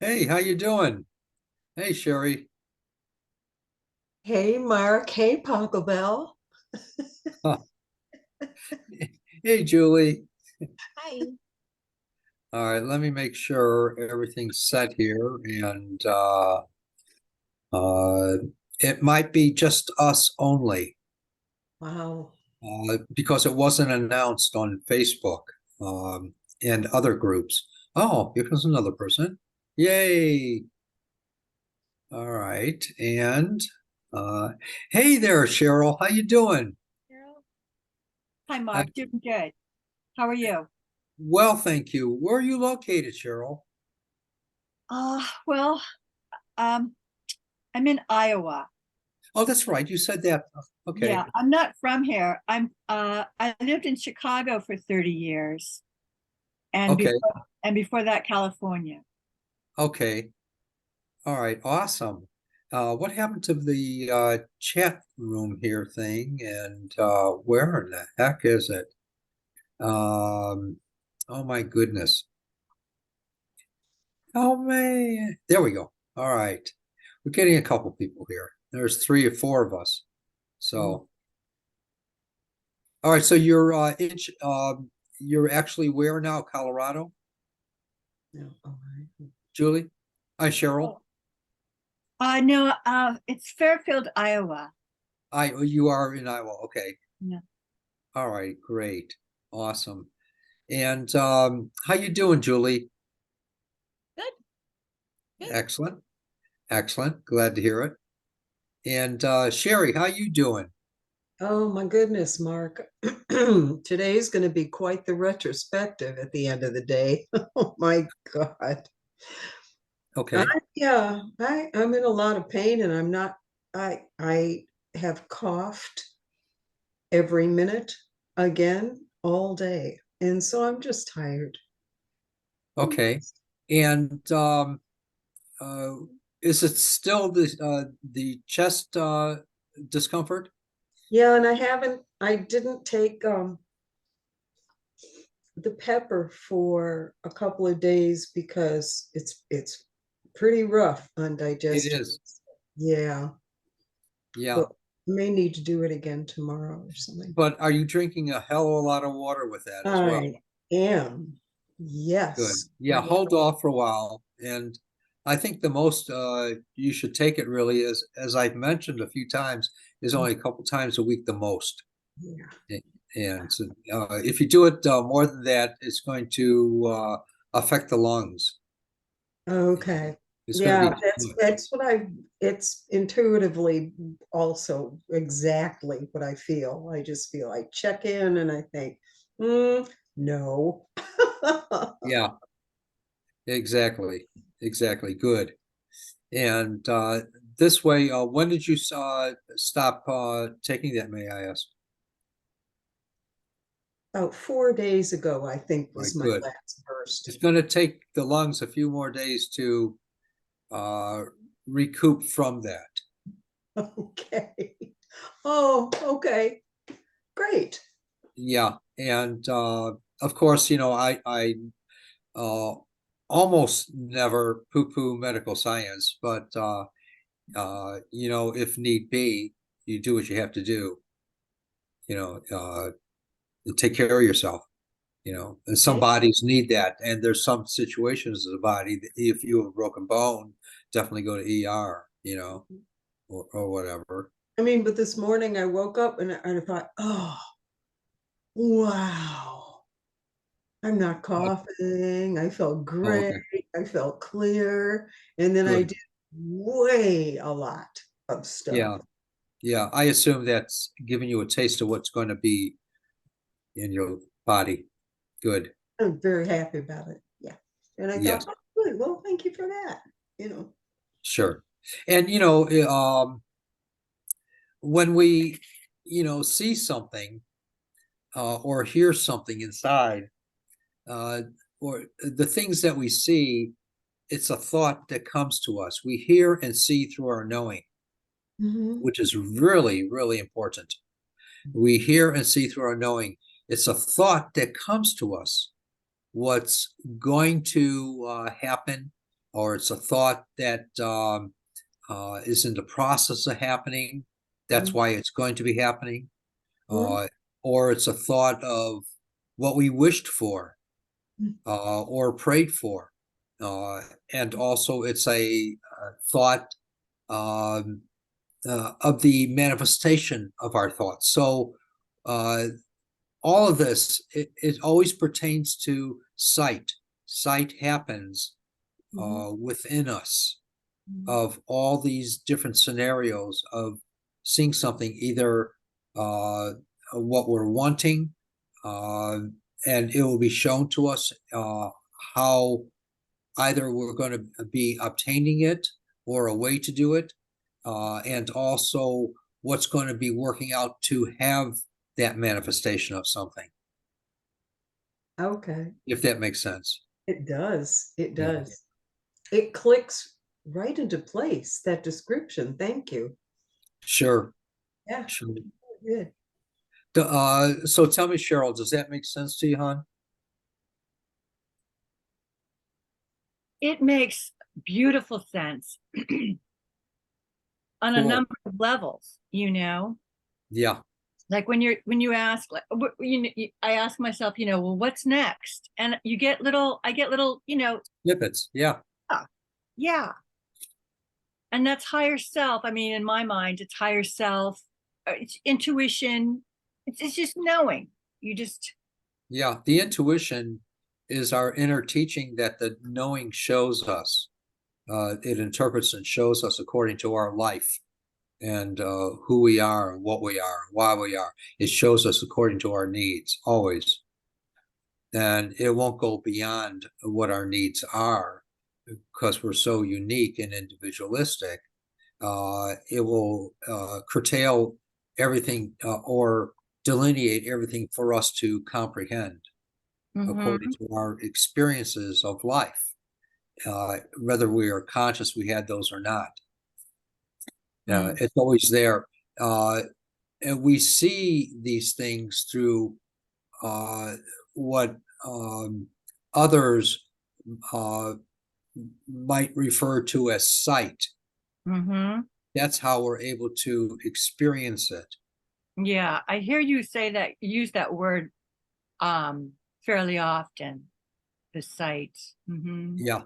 Hey, how you doing? Hey, Sherry. Hey, Mark. Hey, Paco Bell. Huh. Hey, Julie. Hi. All right, let me make sure everything's set here, and uh, it might be just us only, Wow. because it wasn't announced on Facebook, and other groups. Oh, here comes another person. Yay! All right, and uh, hey there, Cheryl. How you doing? Carol? Hi, Uh, Mark. Doing good. How are you? well, thank you. Where are you located, Cheryl? Well, um, I'm in Iowa. Oh, that's right. You said that. Okay. Yeah, I'm not from here. I lived in Chicago for 30 years and Okay. before that, California. Okay. All right. Awesome. What happened to the chat room here thing? And where in the heck is it? Um, oh my goodness. Oh man. There we go. All right. We're getting a couple people here. There's three or four of us. Mm, So, all right. So you're actually where now? Colorado, no, all right. Julie? Hi, Cheryl. Oh, no, it's Fairfield, Iowa. You are in Iowa. Okay. Yeah, All right, great. Awesome. And how you doing, Julie? good, good. Excellent. Excellent. Glad to hear it. And Sherry, how you doing? Oh, my goodness, Mark. Today's going to be quite the retrospective at the end of the day. Oh, my God. I, Okay. yeah, I'm in a lot of pain and I have coughed every minute again all day. And so I'm just tired. Okay. And uh, is it still the chest discomfort? Yeah, and I didn't take the pepper for a couple of days because it's pretty rough on It digestion. is. Yeah, Yeah. but may need to do it again tomorrow or something. But are you drinking a hell of a lot of water with that as well? I am. Good. Yes. Yeah, hold off for a while. And I think the most you should take it really is, as I've mentioned a few times, is only a couple times a week the most. Yeah. And so, if you do it more than that, it's going to affect the lungs. Okay. It's going to Yeah, be too much. that's what it's intuitively also exactly what I feel. I just feel I check in and I think, no. Yeah, exactly. Exactly. Good. And this way, when did you stop taking that, may I ask? About 4 days ago, I think All right, was my good. last burst. It's going to take the lungs a few more days to uh, recoup from that. Okay. Oh, okay. Great. Yeah, and of course, I almost never poo-poo medical science, but if need be, you do what you have to do. You know, take care of yourself. And some Okay. bodies need that, and there's some situations of the body that if you have a broken bone, definitely go to ER. Or whatever. I mean, but this morning I woke up and I thought, oh, wow. I'm not Oh, coughing. I felt oh, great. okay, I felt clear. And then I good. did way a lot of stuff. Yeah, yeah. I assume that's giving you a taste of what's going to be in your body. Good. I'm very happy about it. Yeah. And I thought, Yes, oh, good. Well, thank you for that. You know. sure. And when we see something or hear something inside, uh, or the things that we see, it's a thought that comes to us. We hear and see through our knowing, Mhm. which is really, really important. We hear and see through our knowing. It's a thought that comes to us. What's going to happen? or it's a thought that is in the process of happening. That's why it's going to be happening. Mhm. Or it's a thought of what we wished for or prayed for. And also it's a thought um, of the manifestation of our thoughts. So all of this, it always pertains to sight. Sight happens within us of all these different scenarios of seeing something, either what we're wanting, and it will be shown to us how either we're going to be obtaining it or a way to do it, and also what's going to be working out to have that manifestation of something, Okay, if that makes sense. it does. It Yeah. does. It clicks right into place, that description. Thank you. Sure, Yeah, sure. good. So tell me, Cheryl, does that make sense to you, hon? It makes beautiful sense on a Cool. number of levels, you know. Yeah, Like when you ask, like, I ask myself, well, what's next? And I get little, snippets. Yeah, yeah. And that's higher self. I mean, in my mind, it's higher self, it's intuition. It's just knowing. You just, yeah. The intuition is our inner teaching that the knowing shows us. It interprets and shows us according to our life and who we are and what we are, why we are. It shows us according to our needs, always. And it won't go beyond what our needs are because we're so unique and individualistic. It will curtail everything or delineate everything for us to comprehend according mhm, to our experiences of life, whether we are conscious we had those or not. It's always there. And we see these things through what others uh, might refer to as sight. mhm. That's how we're able to experience it. Yeah, I hear you say that, use that word fairly often, the sight. Yeah,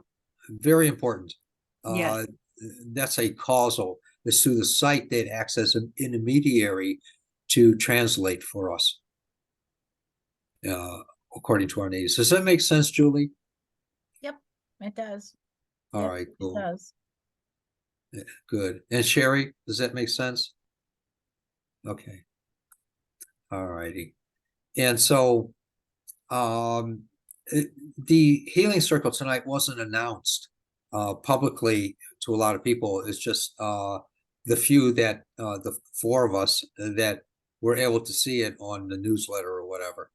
very important. Yes. Uh, that's a causal. It's through the sight that acts as an intermediary to translate for us uh, according to our needs. Does that make sense, Julie? Yep, it does. All Yep, right, it cool. does. Good. And Sherry, does that make sense? Okay. All righty. And so the healing circle tonight wasn't announced publicly to a lot of people. It's just the few that the four of us that were able to see it on the newsletter or whatever,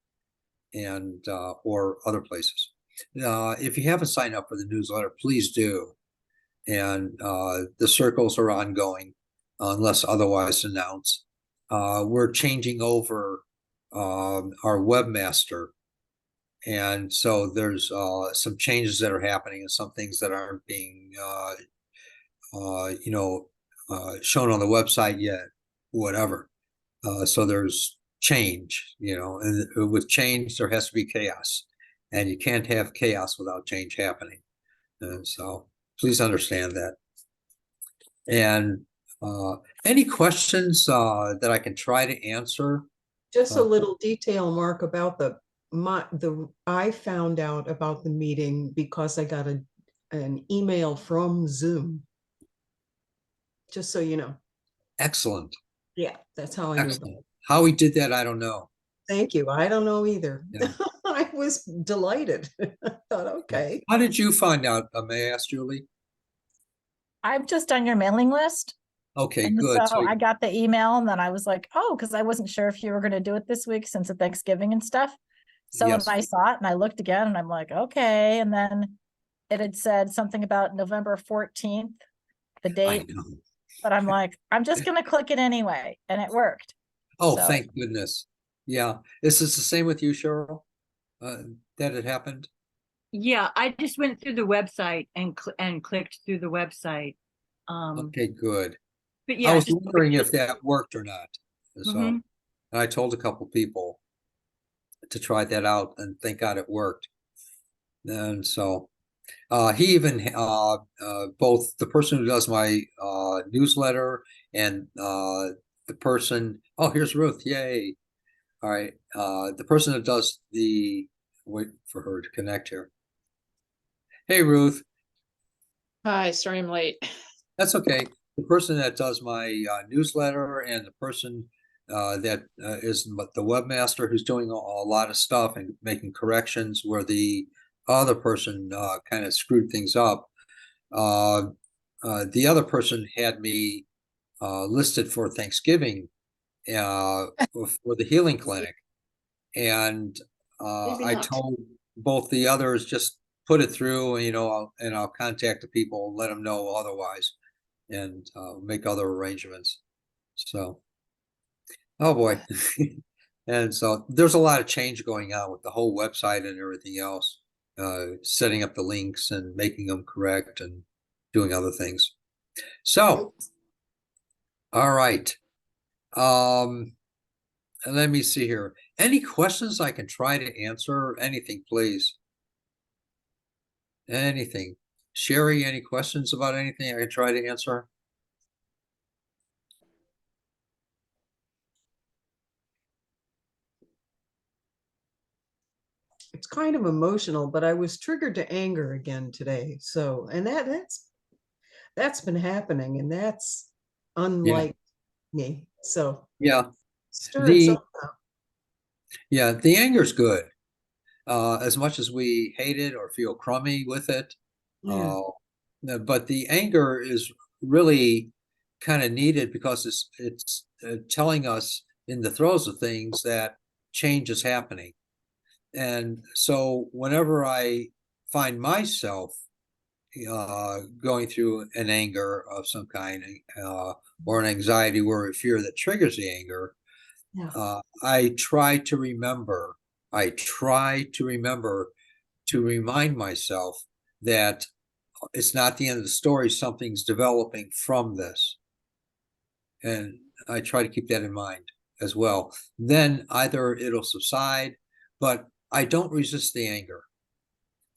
and or other places. If you haven't signed up for the newsletter, please do. And the circles are ongoing unless otherwise announced. We're changing over our webmaster, and so there's some changes that are happening and some things that aren't being shown on the website yet, whatever. So there's change, and with change there has to be chaos, and you can't have chaos without change happening. And so please understand that. And any questions that I can try to answer? Just a little detail, Mark, about I found out about the meeting because I got an email from Zoom. Just so you know. Excellent. Yeah, that's how I knew about it. Excellent. How we did that, I don't know. Thank you. I don't know either. Yeah. I was delighted. I thought, okay. How did you find out? May I ask, Julie? I'm just on your mailing list. Okay, And good. so I got the email and then I was like, oh, because I wasn't sure if you were going to do it this week since it's Thanksgiving and stuff. So Yes. when I saw it and I looked again and I'm like, okay. And then it had said something about November 14th, the I date. know. But I'm like, I'm just going to click it anyway. And it worked. Oh, So- thank goodness. Yeah. Is this the same with you, Cheryl? That it happened? Yeah, I just went through the website and clicked through the website. Okay, good. But I yeah, was just wondering if that worked or not. So, Mhm. and I told a couple people to try that out, and thank God it worked. And so, he even both the person who does my newsletter and the person. Oh, here's Ruth! Yay! All right, the person that does the wait for her to connect here. Hey, Ruth. Hi, sorry I'm late. That's okay. The person that does my newsletter and the person that is the webmaster who's doing a lot of stuff and making corrections where the other person kind of screwed things up. The other person had me listed for Thanksgiving for the healing clinic. And Maybe I not. told both the others just put it through, and I'll contact the people, let them know otherwise, and make other arrangements. So, oh boy. And so there's a lot of change going on with the whole website and everything else, setting up the links and making them correct and doing other things. So, all right. Let me see here. Any questions I can try to answer? Anything, please. Anything. Sherry, any questions about anything I can try to answer? It's kind of emotional, but I was triggered to anger again today. So, and that's been happening, and that's unlike me. So Yeah. stirring The something up. yeah, the anger's good. As much as we hate it or feel crummy with it, Yeah. but the anger is really kind of needed because it's telling us in the throes of things that change is happening. And so whenever I find myself going through an anger of some kind, or an anxiety, worry, fear that triggers the anger, Yeah. I try to remember. I try to remember to remind myself that it's not the end of the story. Something's developing from this, and I try to keep that in mind as well. Then either it'll subside, but I don't resist the anger.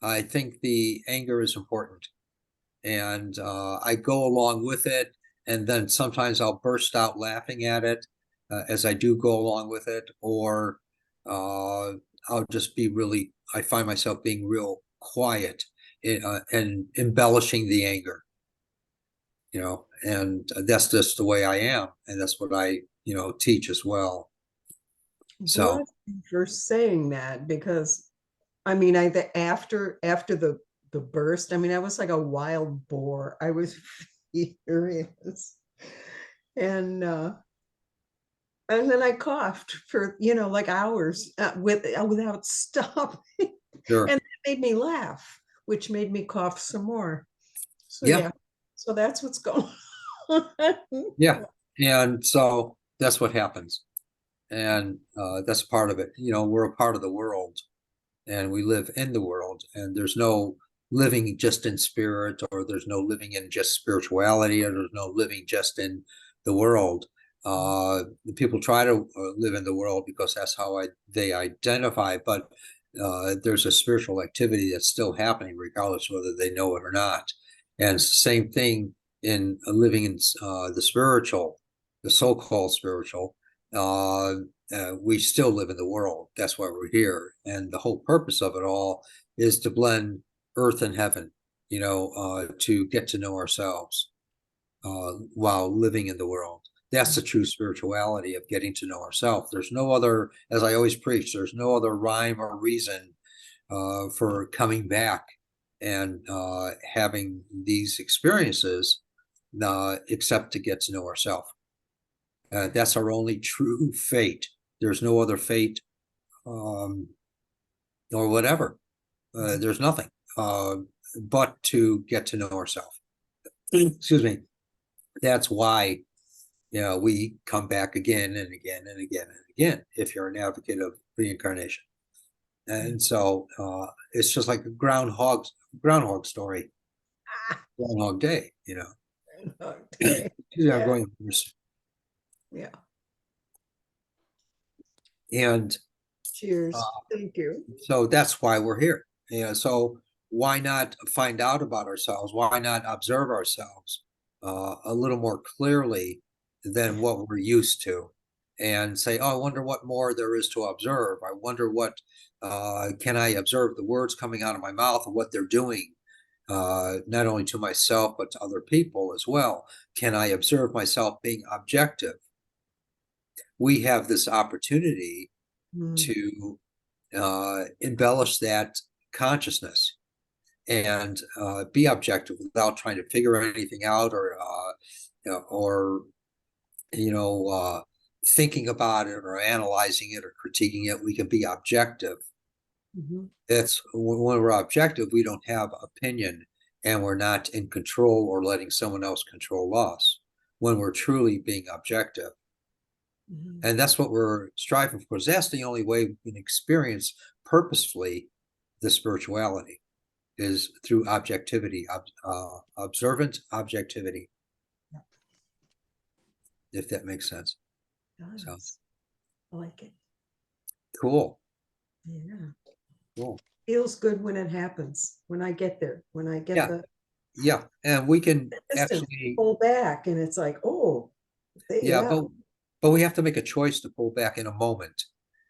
I think the anger is important, and I go along with it. And then sometimes I'll burst out laughing at it as I do go along with it, or I'll just be really. I find myself being real quiet and embellishing the anger, and that's just the way I am, and that's what I teach as well. So Bless you for saying that, because I mean, after the burst, I mean, I was like a wild boar. I was furious, and and then I coughed for like hours without stopping, sure, and that made me laugh, which made me cough some more. So yeah, yeah, so that's what's going on. yeah, and so that's what happens, and that's part of it. We're a part of the world, and we live in the world, and there's no living just in spirit, or there's no living in just spirituality, or there's no living just in the world. The people try to live in the world because that's how they identify, but there's a spiritual activity that's still happening regardless whether they know it or not. And it's the same thing in living in the spiritual, the so-called spiritual. We still live in the world. That's why we're here. And the whole purpose of it all is to blend earth and heaven, to get to know ourselves while living in the world. That's the true spirituality of getting to know ourselves. There's no other, as I always preach, there's no other rhyme or reason for coming back and having these experiences except to get to know ourselves. That's our only true fate. There's no other fate or whatever. There's nothing but to get to know ourselves. Excuse me. That's why we come back again and again and again and again if you're an advocate of reincarnation. And so it's just like a groundhog story, Groundhog Day, you know. Okay. Yeah, Yeah. going Yeah. and Cheers. uh, Thank you. so that's why we're here. Yeah, so why not find out about ourselves? Why not observe ourselves a little more clearly than what we're used to, and say, "Oh, I wonder what more there is to observe. I wonder what can I observe the words coming out of my mouth and what they're doing, not only to myself but to other people as well. Can I observe myself being objective?" We have this opportunity Mm, to embellish that consciousness and be objective without trying to figure anything out or you know thinking about it or analyzing it or critiquing it. We can be objective. mhm, That's when we're objective, we don't have opinion and we're not in control or letting someone else control us when we're truly being objective. mhm. And that's what we're striving for, because that's the only way we can experience purposefully the spirituality is through objectivity, observant objectivity, if that makes sense. So Does. I like it. cool, Yeah. cool. Feels good when it happens, when I get there, when I get Yeah. the Yeah, and we can distance, actually, pull back and it's like, oh, yeah, yeah. but we have to make a choice to pull back in a moment.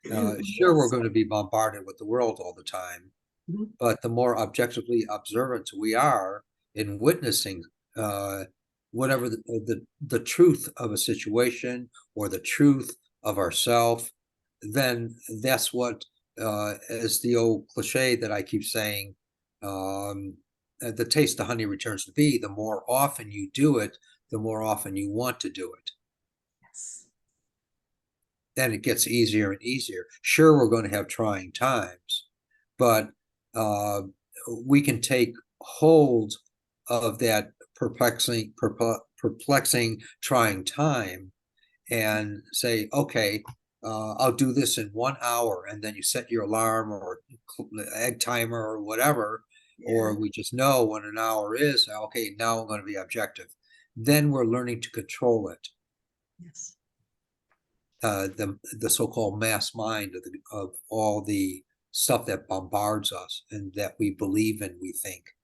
Sure, we're Yes. going to be bombarded with the world all the time, Mhm. but the more objectively observant we are in witnessing uh, whatever the truth of a situation or the truth of ourself, then that's what is the old cliche that I keep saying. The taste of honey returns to bee. The more often you do it, the more often you want to do it. Yes. Then it gets easier and easier. Sure, we're going to have trying times, but uh, we can take hold of that perplexing, trying time and say, okay, I'll do this in 1 hour. And then you set your alarm or egg timer or whatever, or Yeah. we just know when an hour is, okay, now I'm going to be objective. Then we're learning to control it. Yes. The so-called mass mind of all the stuff that bombards us and that we believe and we think,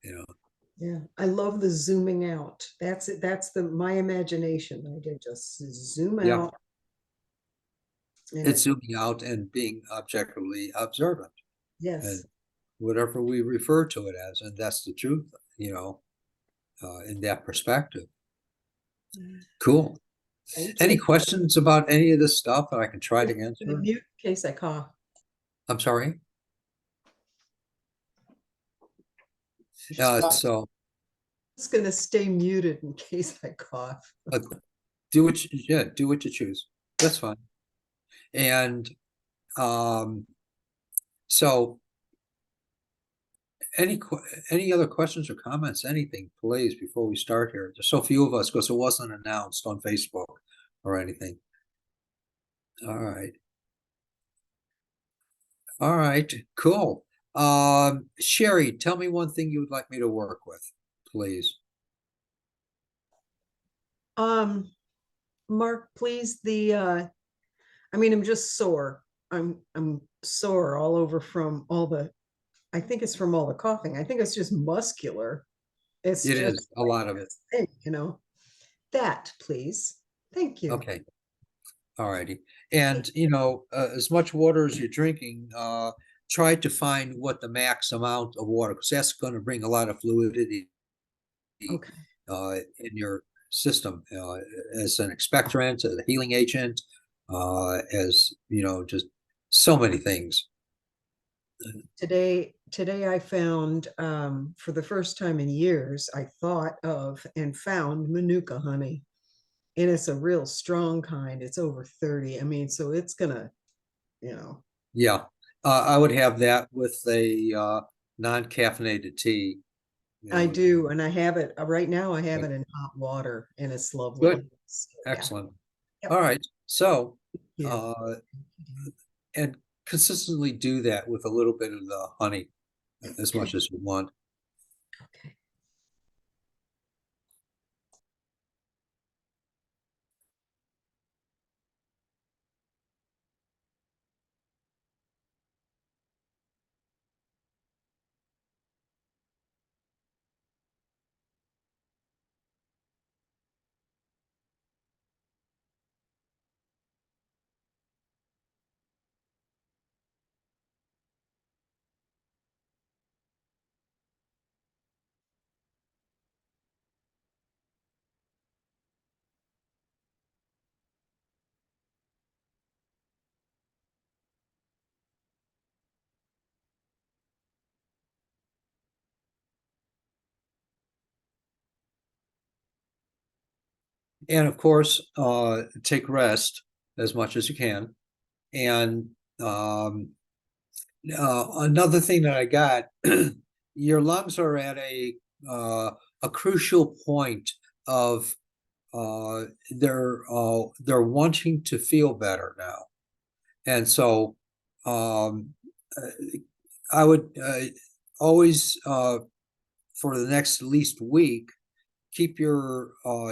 you know. Yeah. I love the zooming out. That's it. That's my imagination. I did just zoom Yeah, out and it's it, zooming out and being objectively observant and yes. whatever we refer to it as, and that's the truth, you know, in that perspective. Cool. Thank Any you. questions about any of this stuff that I can try to Gonna answer? mute in case I cough. I'm sorry. So It's gonna stay muted in case I cough. do what do what you choose. That's fine. And um, so any other questions or comments, anything, please, before we start here? There's so few of us because it wasn't announced on Facebook or anything. All right. All right, cool. Sherry, tell me one thing you would like me to work with, please. Mark, please, I mean, I'm just sore. I'm sore all over from all the, I think it's from all the coughing. I think it's just muscular. It's It just is a lot of it. thing, that, please. Thank you. Okay. All righty. And, you know, as much water as you're drinking, try to find what the max amount of water, because that's going to bring a lot of fluidity Okay. in your system as an expectorant, as a healing agent, as, you know, just so many things. Today I found, for the first time in years, I thought of and found Manuka honey. And it's a real strong kind. It's over 30. I mean, so it's gonna, you know, Yeah. I would have that with a non-caffeinated tea. You I know, do, and I have it right now. I have Good. it in hot water, and it's lovely. Good. So, yeah. Excellent. Yep. All right. So, Yeah. uh, and consistently do that with a little bit of the honey, as much Okay. as you want. Okay. And of course, take rest as much as you can. And another thing that I got, your lungs are at a crucial point of they're wanting to feel better now. And so uh, I would always for the next at least week keep your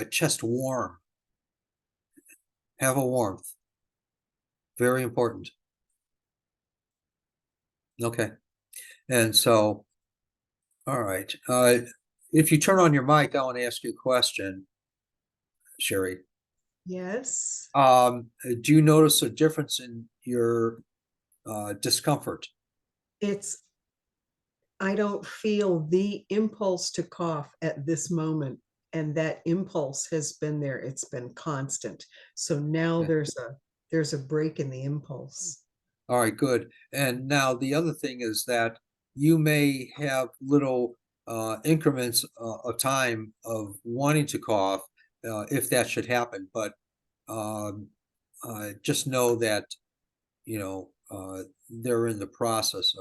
chest warm. Have a warmth. Very important. Okay. And so, all right. If you turn on your mic, I want to ask you a question, Sherry. Yes. Do you notice a difference in your discomfort? I don't feel the impulse to cough at this moment. And that impulse has been there. It's been constant. So now Okay. there's a break in the impulse. All right, good. And now the other thing is that you may have little increments of time of wanting to cough if that should happen, but um, just know that you know they're in the process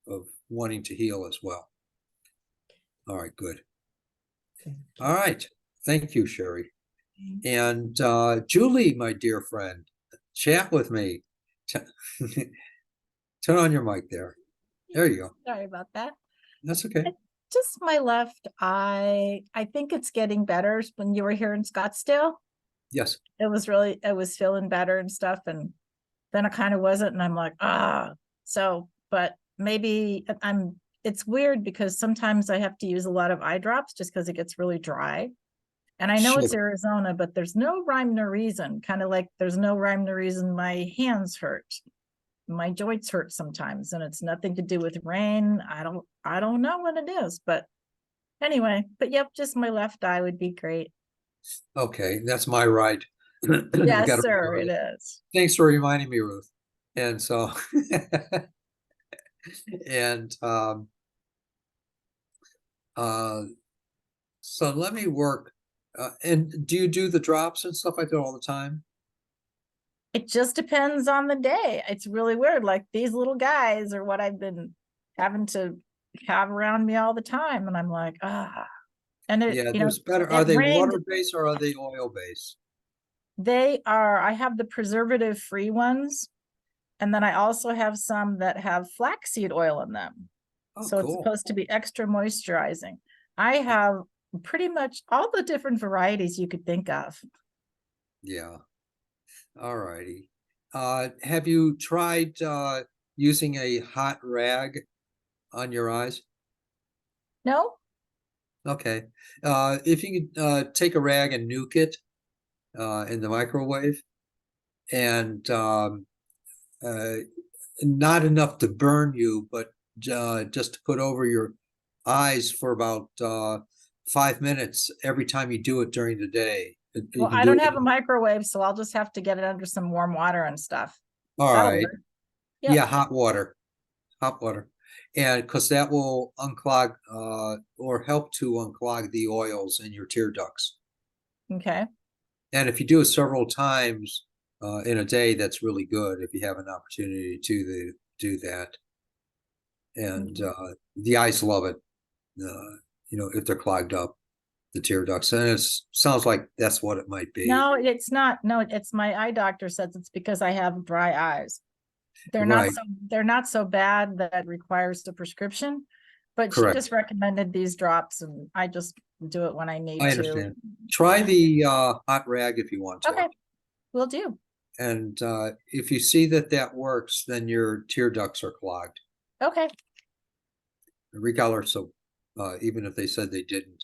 of wanting to heal as well. All right, good. Thank you. All right, thank you, Sherry. Thank And Julie, my dear friend, chat with me. Turn on your mic there. There you go. Sorry about that. That's okay. Just my left eye. I think it's getting better. When you were here in Scottsdale, Yes. it was feeling better and stuff. And then it kind of wasn't. And I'm like, so, but maybe it's weird because sometimes I have to use a lot of eye drops just because it gets really dry. And I know it's Sure. Arizona, but there's no rhyme nor reason. Kind of like there's no rhyme nor reason my hands hurt. My joints hurt sometimes, and it's nothing to do with rain. I don't know what it is, but anyway, but yep, just my left eye would be great. Okay, that's my right. You Yes, gotta sir, remember it that. is. Thanks for reminding me, Ruth. And so, and uh, so let me work. And do you do the drops and stuff like that all the time? It just depends on the day. It's really weird. Like these little guys are what I've been having to have around me all the time. And I'm like, and Yeah, there's better. Are it they rained. water-based or are they oil-based? I have the preservative free ones. And then I also have some that have flaxseed oil in them. Oh, So it's cool. supposed to be extra moisturizing. I have pretty much all the different varieties you could think of. Yeah. All righty. Have you tried using a hot rag on your eyes? No? Okay. If you could take a rag and nuke it in the microwave and not enough to burn you, but just to put over your eyes for about 5 minutes every time you do it during the day. You Well, can I do don't it. have a microwave, so I'll just have to get it under some warm water and stuff. All That'll right. work. Yep. Yeah, hot water. And because that will unclog or help to unclog the oils in your tear ducts. Okay. And if you do it several times in a day, that's really good if you have an opportunity to do that. And the eyes love it, if they're clogged up, the tear ducts. And it sounds like that's what it might be. No, it's not. No, it's my eye doctor says it's because I have dry eyes. Right. They're not so bad that it requires the prescription. But she Correct. just recommended these drops and I just do it when I need I to. understand. Try the hot rag if you want to. Okay, will do. And if you see that that works, then your tear ducts are clogged, Okay, regardless of even if they said they didn't.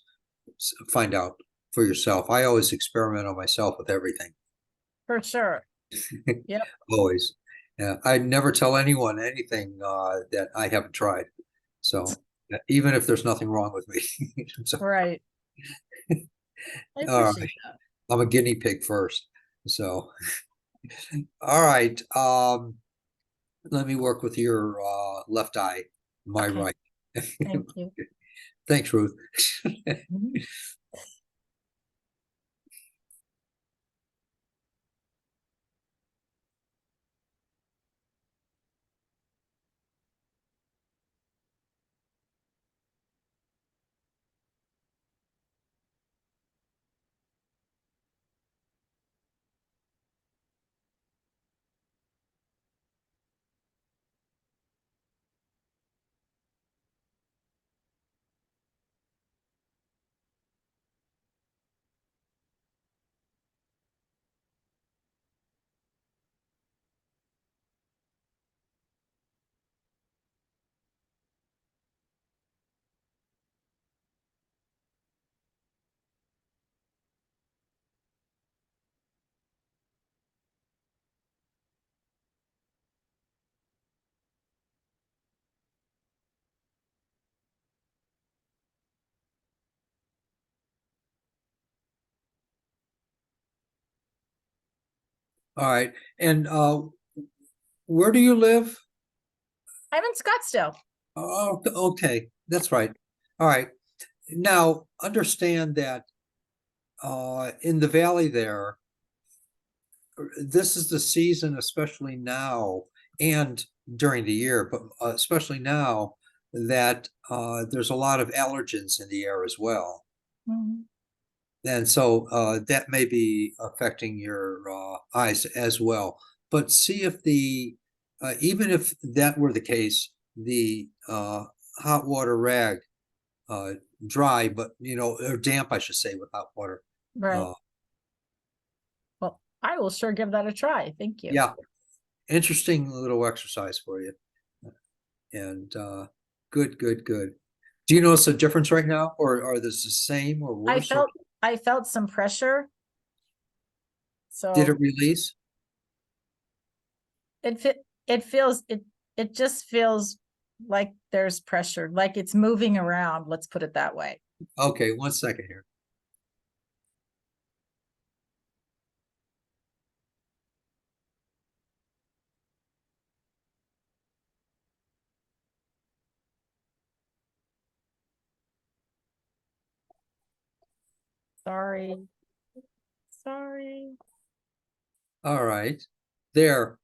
Find out for yourself. I always experiment on myself with everything. for sure. Yep. Always. Yeah, I never tell anyone anything that I haven't tried. So even if there's nothing wrong with me. So, Right. I all right. appreciate that. I'm a guinea pig first. So all right. Let me work with your left eye, my Okay. right. Thank you. Thanks, Ruth. Mhm. All right. And where do you live? I'm in Scottsdale. Oh, okay. That's right. All right. Now, understand that in the valley there, this is the season, especially now and during the year, but especially now that there's a lot of allergens in the air as well. Mhm. And so that may be affecting your eyes as well. But see if even if that were the case, the hot water rag, uh, dry, but or damp, I should say, with hot water. Right. Uh, Well, I will sure give that a try. Thank you. yeah, interesting little exercise for you. And good, good, good. Do you notice a difference right now, or are this the same or I worse? felt I felt some pressure. Did So it release? it just feels like there's pressure, like it's moving around. Let's put it that way. Okay, 1 second here. Sorry. Sorry. All right, there.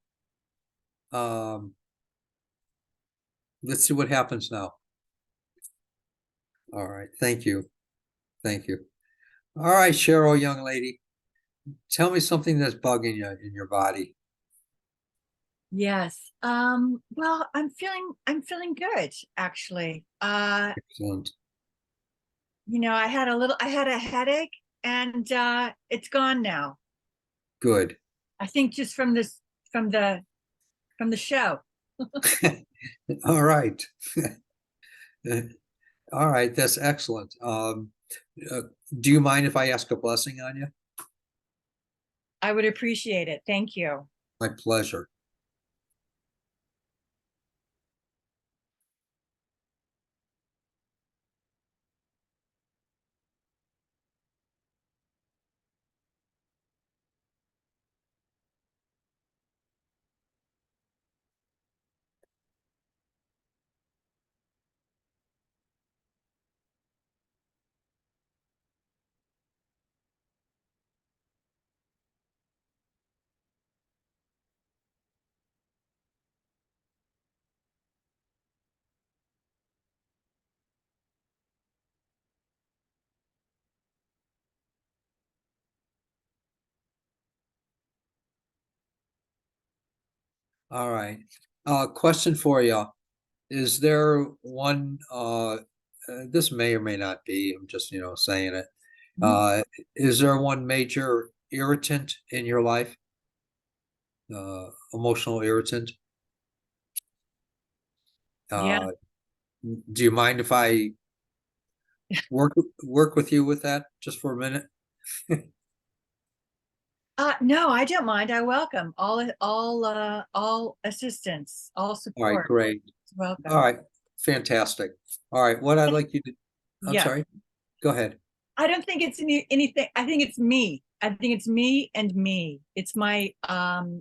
Um, let's see what happens now. All right, thank you, thank you. All right, Cheryl, young lady, tell me something that's bugging you in your body. Yes. Well, I'm feeling good, actually. Excellent. I had a headache and it's gone now. Good. I think just from the from the show. All right. All right, that's excellent. Uh, do you mind if I ask a blessing on you? I would appreciate it. Thank you. My pleasure. All right. Question for you. Is there one, this may or may not be, I'm just, saying it. Is there one major irritant in your life? Emotional irritant? Yeah. Uh, do you mind if I work with you with that just for a minute? No, I don't mind. I welcome all assistance, all All right, support. great. Welcome. All right, fantastic. All right, what I'd like you to, I'm Yeah. sorry, go ahead. I don't think it's anything. I think it's me. I think it's me and me. It's my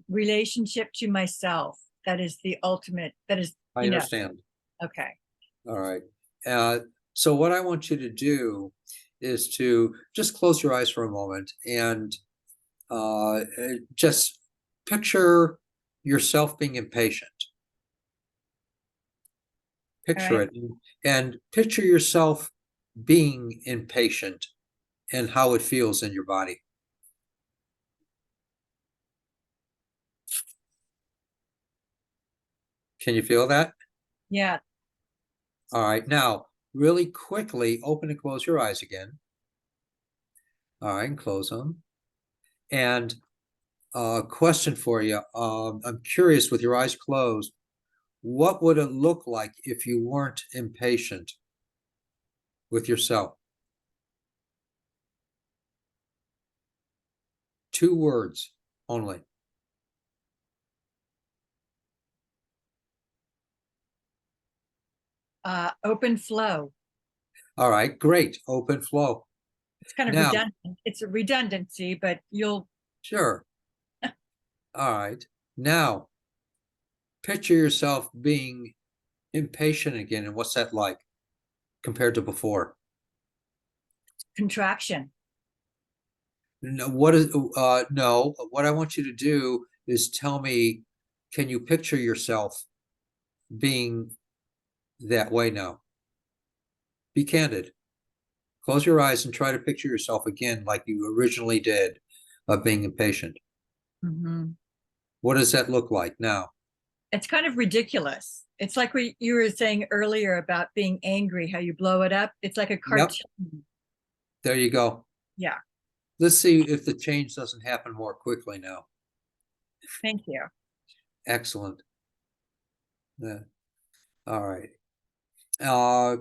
relationship to myself. That is the ultimate. That is, I understand. okay. All right. So what I want you to do is to just close your eyes for a moment and just picture yourself being impatient. Picture right. it and picture yourself being impatient and how it feels in your body. Can you feel that? Yeah. All right. Now, really quickly open and close your eyes again. All right, and close them. And question for you. I'm curious, with your eyes closed, what would it look like if you weren't impatient with yourself? 2 words only. Open flow. All right, great. Open flow. It's kind of Now, redundant. It's a redundancy, but you'll. sure. All right. Now, picture yourself being impatient again, and what's that like compared to before? Contraction. No, no, what I want you to do is tell me, can you picture yourself being that way now? Be candid. Close your eyes and try to picture yourself again like you originally did of being impatient. Mhm. What does that look like now? It's kind of ridiculous. It's like what you were saying earlier about being angry, how you blow it up. It's like a Yep, cartoon. there you go. Yeah. Let's see if the change doesn't happen more quickly now. Thank you. Excellent. Yeah. All right. Uh,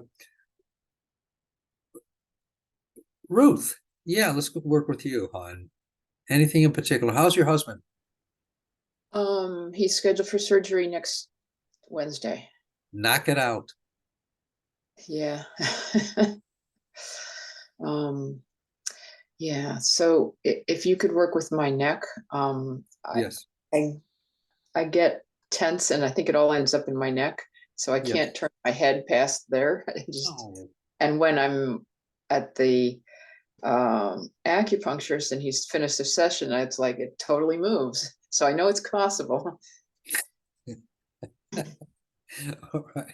Ruth, yeah, let's work with you, hon. Anything in particular? How's your husband? He's scheduled for surgery next Wednesday. Knock it out. Yeah. Um, yeah, so if you could work with my neck, Yes, I get tense and I think it all ends up in my neck, so I yes. can't turn my head past there. Oh, And when I'm at the acupuncturist and he's finished the session, it's like it totally moves. So I know it's possible. all right.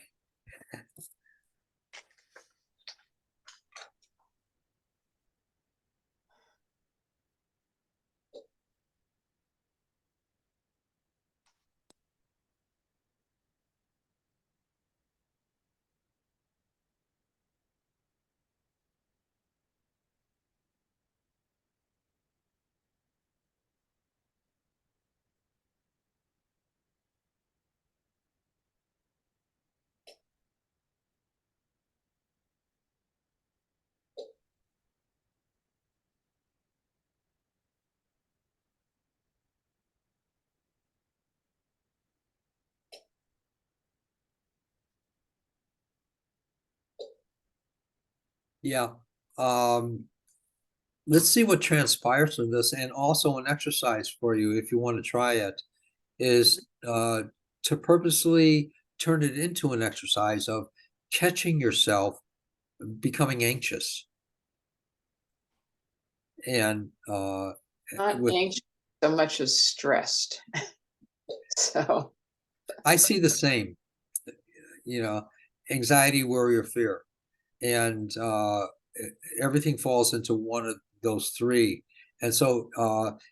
Yeah. Um, let's see what transpires from this. And also an exercise for you, if you want to try it, is to purposely turn it into an exercise of catching yourself becoming anxious. And Not with anxious so much as stressed. So I see the same, anxiety, worry, or fear. And everything falls into one of those 3. And so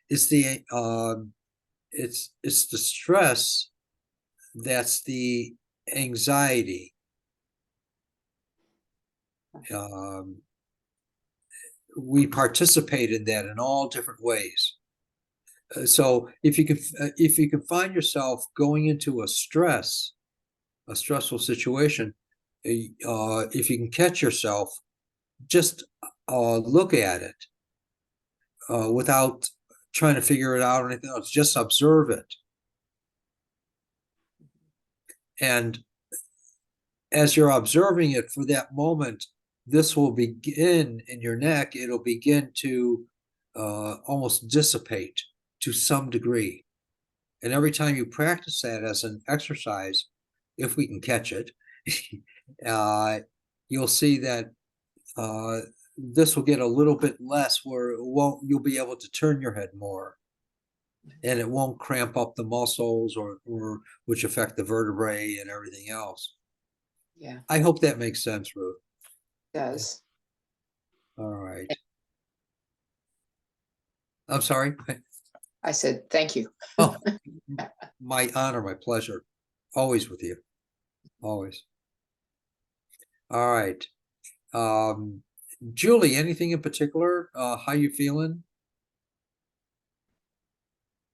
it's the stress that's the anxiety. We participate in that in all different ways. So if you can find yourself going into a stressful situation, if you can catch yourself, just look at it without trying to figure it out or anything else. Just observe it. And as you're observing it for that moment, this will begin in your neck. It'll begin to almost dissipate to some degree. And every time you practice that as an exercise, if we can catch it, you'll see that this will get a little bit less where you'll be able to turn your head more. And it won't cramp up the muscles or which affect the vertebrae and everything else. Yeah, I hope that makes sense, Ruth. it does. All right. I'm sorry. I said, thank you. Oh, my honor, my pleasure. Always with you. Always. All right. Julie, anything in particular? How you feeling?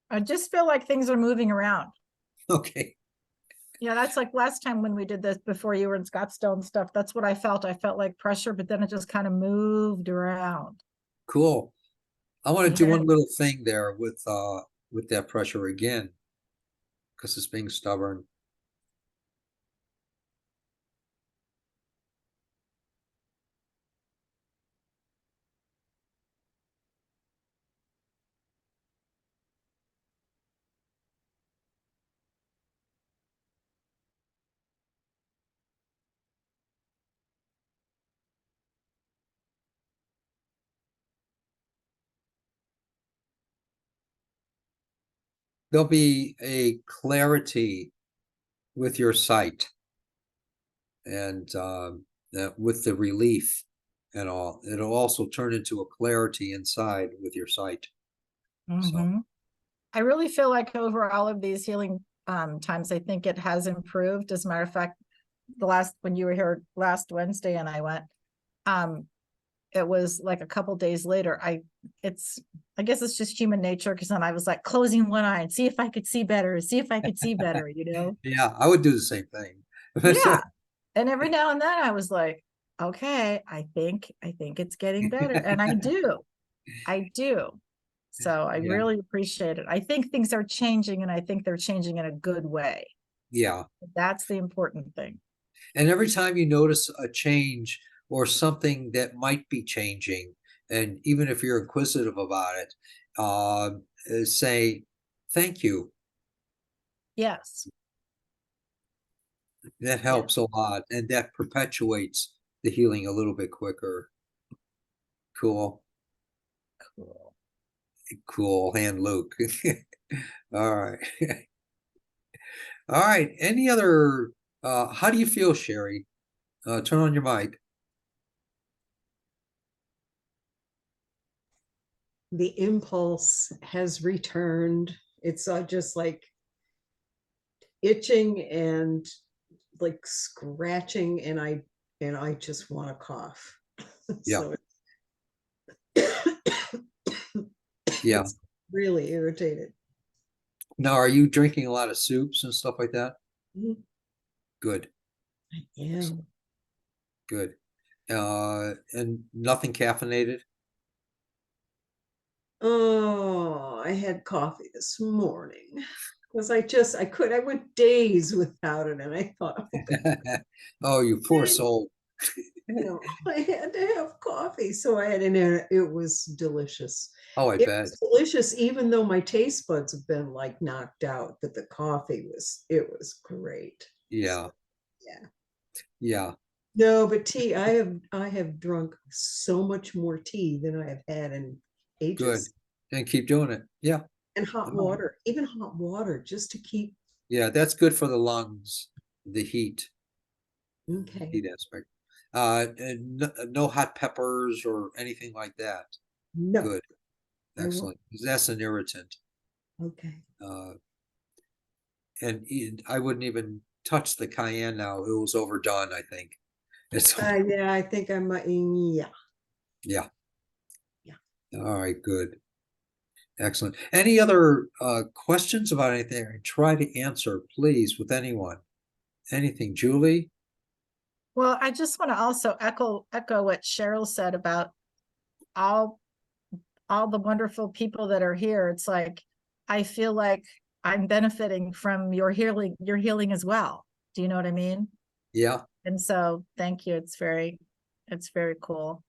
I just feel like things are moving around. Okay. Yeah, that's like last time when we did this before you were in Scottsdale and stuff. That's what I felt. I felt like pressure, but then it just kind of moved around. Cool. I want to do Yeah. one little thing there with that pressure again, because it's being stubborn. There'll be a clarity with your sight and with the relief and all. It'll also turn into a clarity inside with your sight. Mhm. I really feel like over all of these healing times, I think it has improved. As a matter of fact, when you were here last Wednesday and I went, it was like a couple days later. I guess it's just human nature, because then I was like closing one eye and see if I could see better, you know? Yeah, I would do the same thing. Yeah. And every now and then I was like, okay, I think it's getting better. And I do. So I Yeah. really appreciate it. I think things are changing, and I think they're changing in a good way. Yeah. That's the important thing. And every time you notice a change or something that might be changing, and even if you're inquisitive about it, say, thank you. Yes. That helps a lot, and that perpetuates the healing a little bit quicker. Cool. Cool. Cool. Hand Luke. All right. All right. Any other, how do you feel, Sherry? Turn on your mic. The impulse has returned. It's just like itching and like scratching, and I just want to cough. Yeah. So Yeah. it's really irritated. Now, are you drinking a lot of soups and stuff like that? Mhm. Good. I am. Good. And nothing caffeinated? Oh, I had coffee this morning because I went days without it, and I thought, oh, Oh, you poor soul. I had to have coffee. So I had it was delicious. Oh, I It bet. was delicious, even though my taste buds have been like knocked out, but the coffee was great. Yeah. So, yeah. Yeah. No, but tea, I have drunk so much more tea than I have had in Good. ages. And keep doing it. Yeah. And hot water, even hot water, just to keep. Yeah, that's good for the lungs, the heat Okay. aspect. And no hot peppers or anything like that. No. Good. I won't. Excellent. 'Cause that's an irritant. Okay. Uh, I wouldn't even touch the cayenne now. It was overdone, I think. It's, Yeah, I think I might, yeah. yeah. Yeah. All right, good. Excellent. Any other questions about anything? Try to answer, please, with anyone. Anything, Julie? Well, I just want to also echo what Cheryl said about all the wonderful people that are here. It's like I feel like I'm benefiting from your healing as well. Do you know what I mean? Yeah, And so thank you. It's very cool.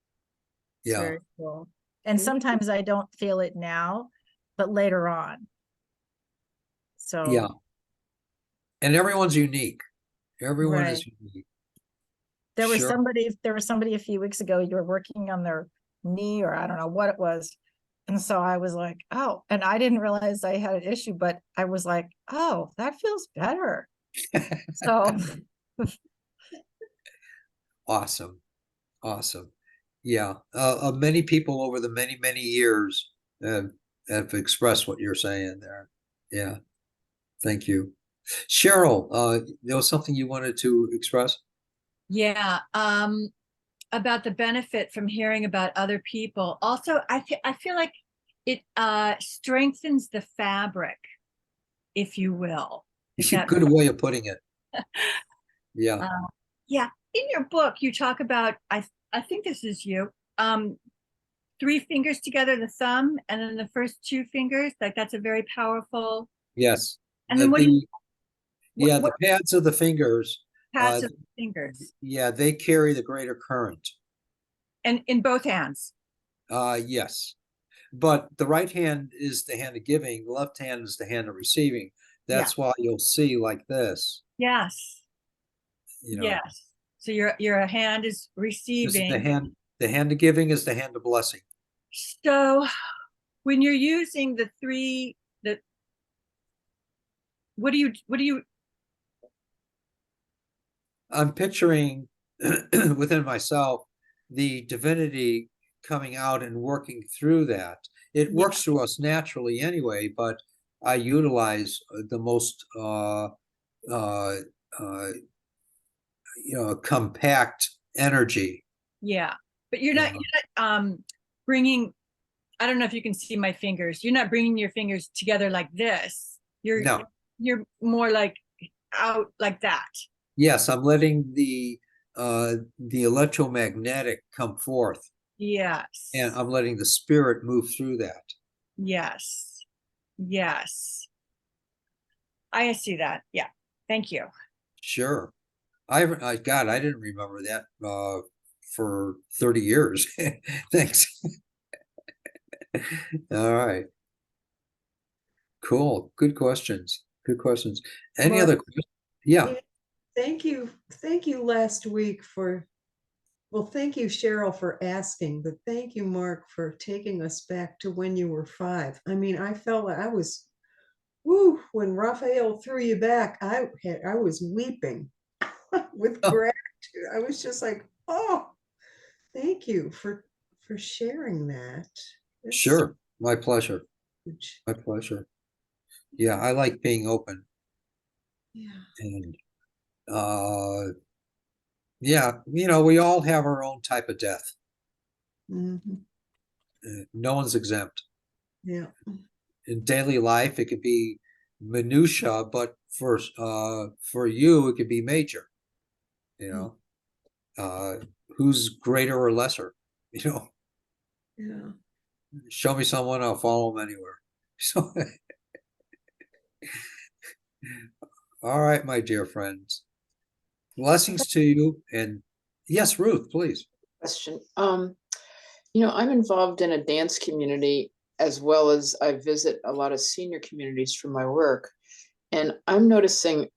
It's yeah, very cool. And sometimes I don't feel it now, but later on. yeah. So And everyone's unique. Everyone is right. unique. There was Sure. somebody a few weeks ago, you were working on their knee, or I don't know what it was. And so I was like, oh, and I didn't realize I had an issue, but I was like, oh, that feels better. So Awesome. Awesome. Yeah. Many people over the many, many years have expressed what you're saying there. Yeah. Thank you. Cheryl, there was something you wanted to express? Yeah, about the benefit from hearing about other people. Also, I feel like it strengthens the fabric, if you will. If that Good way of putting it. Yeah. yeah. In your book, you talk about I think this is you. Three fingers together, the thumb, and then the first two fingers. Like that's a very powerful. Yes. And then what do you Yeah, what the pads of the fingers, pads of the fingers? yeah, they carry the greater current. And in both hands. Yes. But the right hand is the hand of giving, the left hand is the hand of receiving. Yeah. That's why you'll see like this, Yes. you know. Yes. So your hand is This is receiving. the hand of giving is the hand of blessing. So when you're using the three, what do you I'm picturing within myself the divinity coming out and working through that. It Yeah. works through us naturally anyway, but I utilize the most uh, compact energy. Yeah, but you're not bringing, I don't know if you can see my fingers. You're not bringing your fingers together like this. No. You're more like out like that. Yes, I'm letting the electromagnetic come forth, Yes. and I'm letting the spirit move through that. Yes. Yes. I see that. Yeah. Thank you. Sure. God, I didn't remember that for 30 years. Thanks. All right. Cool. Good questions. Good questions. Any Mark, other questions? Yeah. Thank you last week for, well, thank you, Cheryl, for asking, but thank you, Mark, for taking us back to when you were 5. I mean, I felt like I was, woo, when Raphael threw you back, I was weeping with Oh, gratitude. I was just like, oh, thank you for sharing that. It's sure. My pleasure. huge. My pleasure. Yeah, I like being open. Yeah. And yeah, we all have our own type of death. Mhm. No one's exempt. Yeah. In daily life, it could be minutia, but for you, it could be major. You know, who's greater or lesser? You know, Yeah. show me someone, I'll follow them anywhere. So, all right, my dear friends, blessings to you. And yes, Ruth, please. Question. I'm involved in a dance community as well as I visit a lot of senior communities for my work. And I'm noticing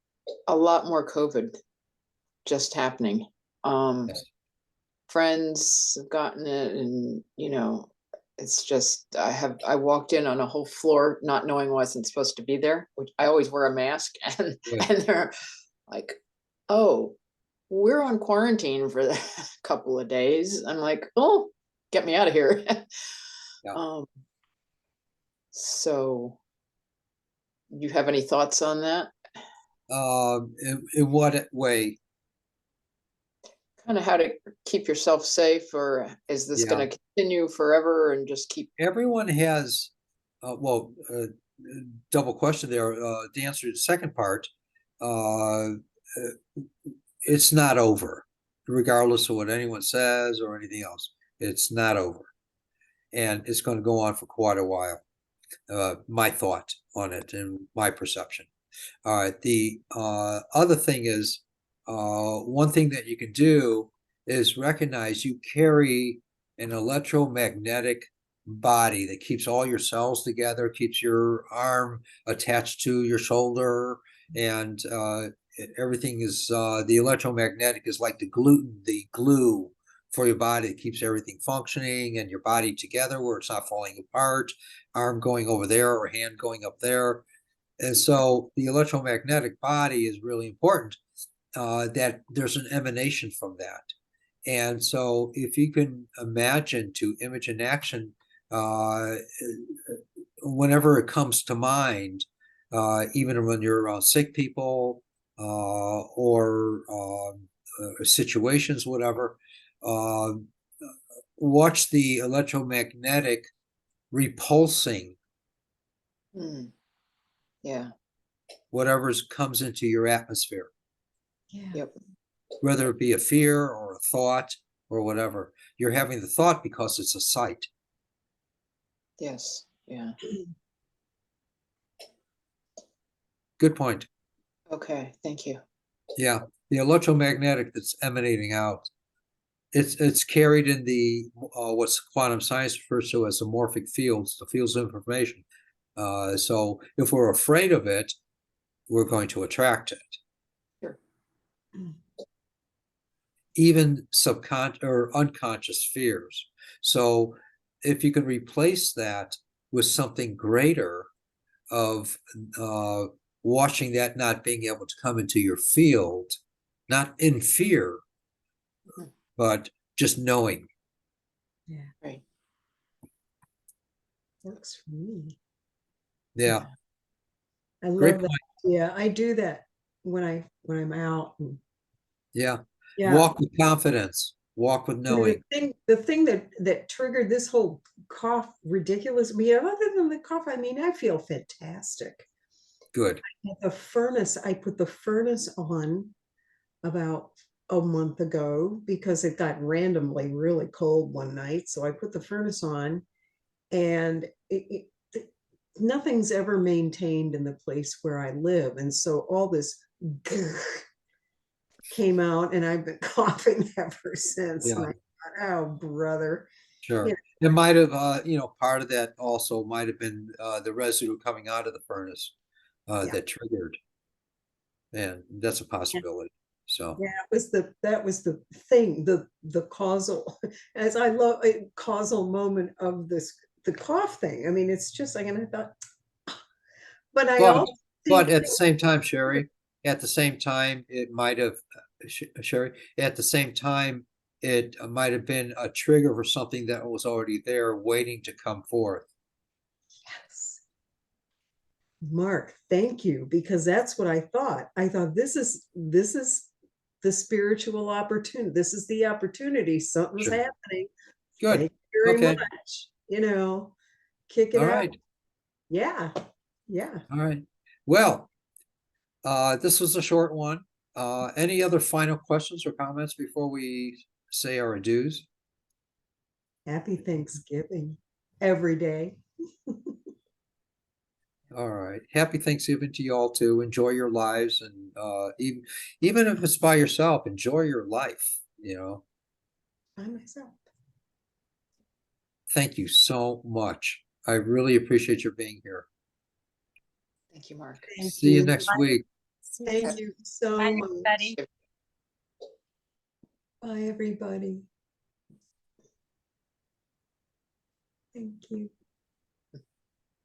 a lot more COVID just happening. Yes. Friends have gotten it, and it's just I walked in on a whole floor not knowing I wasn't supposed to be there, which I always wear a mask, and Good. and they're like, oh, we're on quarantine for a couple of days. I'm like, oh, get me out of here. Yeah. So you have any thoughts on that? In what way? Kind of how to keep yourself safe, or is this Yeah. going to continue forever and just keep? Everyone has, double question there. To answer the second part, uh, it's not over, regardless of what anyone says or anything else. It's not over, and it's going to go on for quite a while. My thought on it and my perception. All right. The other thing is, one thing that you can do is recognize you carry an electromagnetic body that keeps all your cells together, keeps your arm attached to your shoulder, and everything is the electromagnetic is like the glue for your body. It keeps everything functioning and your body together where it's not falling apart, arm going over there or hand going up there. And so the electromagnetic body is really important, that there's an emanation from that. And so if you can imagine to image in action, whenever it comes to mind, even when you're around sick people or situations, whatever, uh, watch the electromagnetic repulsing Hmm. Yeah. whatever comes into your atmosphere, Yeah. Yep. whether it be a fear or a thought or whatever. You're having the thought because it's a sight. Yes. Yeah. Good point. Okay. Thank you. Yeah, the electromagnetic that's emanating out, it's carried in the what's quantum science refers to as the morphic fields, the fields of information. So if we're afraid of it, we're going to attract it. Sure. Even subconscious or unconscious fears. So if you can replace that with something greater of watching that not being able to come into your field, not in fear, but just knowing. Yeah. Right. Works for me. Yeah, I great love that. point. Yeah, I do that when I'm out. And Yeah, yeah. walk with confidence, walk with You know, knowing. the thing that triggered this whole cough ridiculous, other than the cough, I mean, I feel fantastic. Good. The furnace, I put the furnace on about a month ago because it got randomly really cold one night. So I put the furnace on, and nothing's ever maintained in the place where I live. And so all this came out, and I've been coughing ever since. Yeah. And I thought, oh, brother. Sure. Yeah. It might have, part of that also might have been the residue coming out of the furnace Yeah. that triggered, and that's a possibility. So Yeah, that was the thing, the causal, as I love a causal moment of the cough thing. I mean, it's just like, and I thought, but I but also but think at the same time, Sherry, at the same time, it might have, Sherry, at the same time, it might have been a trigger for something that was already there waiting to come forth. yes, Mark, thank you, because that's what I thought. I thought this is the spiritual opportunity. This is the opportunity. Something's Sure. happening. Good. Thank you very Okay. much. Kick it All out. right. Yeah. Yeah. All right. Well, this was a short one. Any other final questions or comments before we say our adieus? Happy Thanksgiving every day. All right. Happy Thanksgiving to you all too. Enjoy your lives, and even if it's by yourself, enjoy your life, By myself. Thank you so much. I really appreciate your being here. Thank you, Mark. Thank See you you. next week. Thank you so Bye, much. everybody. Bye, everybody. Thank you.